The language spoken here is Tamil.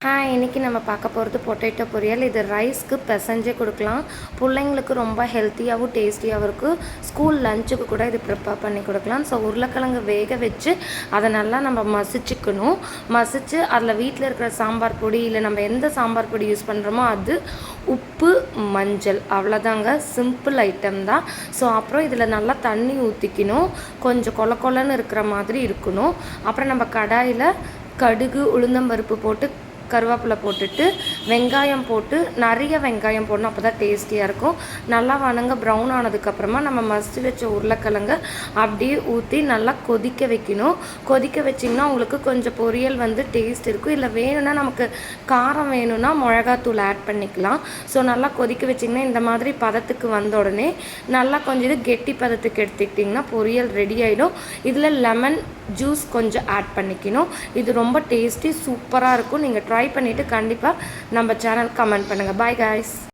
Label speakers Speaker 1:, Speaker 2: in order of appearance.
Speaker 1: இன்றைக்கி நம்ம பார்க்க போகிறது பொட்டேட்டோ பொரியல். இது ரைஸ்க்கு பிசைஞ்சே கொடுக்கலாம். பிள்ளைங்களுக்கு ரொம்ப ஹெல்த்தியாகவும் டேஸ்டியாகவும் இருக்கும். ஸ்கூல் லஞ்சுக்கு கூட இது ப்ரிப்பேர் பண்ணி கொடுக்கலாம். ஸோ உருளைக்கிழங்கு வேக வச்சு அதை நல்லா நம்ம மசிச்சுக்கணும். மசித்து அதில் வீட்டில் இருக்கிற சாம்பார் பொடி இல்லை நம்ம எந்த சாம்பார் பொடி யூஸ் பண்ணுறோமோ அது, உப்பு, மஞ்சள், அவ்வளோதாங்க. சிம்பிள் ஐட்டம் தான். ஸோ அப்புறம் இதில் நல்லா தண்ணி ஊற்றிக்கணும். கொஞ்சம் கொல கொலன்னு இருக்கிற மாதிரி இருக்கணும். அப்புறம் நம்ம கடாயில் கடுகு, உளுந்தம்பருப்பு போட்டு கருவேப்பிலை போட்டுட்டு வெங்காயம் போட்டு நிறைய வெங்காயம் போடணும். அப்போ தான் டேஸ்டியாக இருக்கும். நல்லா வணங்க ப்ரௌன் ஆனதுக்கப்புறமா நம்ம மசிச்சு வச்ச உருளைக்கிழங்க அப்படியே ஊற்றி நல்லா கொதிக்க வைக்கணும். கொதிக்க வச்சிங்கன்னா உங்களுக்கு கொஞ்சம் பொரியல் டேஸ்ட் இருக்கும். இல்லை வேணும்னா நமக்கு காரம் வேணும்னா மிளகாத்தூள் ஆட் பண்ணிக்கலாம். ஸோ நல்லா கொதிக்க வச்சிங்கன்னா இந்த மாதிரி பதத்துக்கு வந்த உடனே நல்லா கொஞ்சம் இது கெட்டி பதத்துக்கு எடுத்துக்கிட்டிங்கன்னா பொரியல் ரெடி ஆகிடும். இதில் லெமன் ஜூஸ் கொஞ்சம் ஆட் பண்ணிக்கணும். இது ரொம்ப டேஸ்டி சூப்பராக இருக்கும். நீங்கள் ட்ரை பண்ணிவிட்டு கண்டிப்பாக நம்ம சேனல் கமெண்ட் பண்ணுங்கள். Bye guys.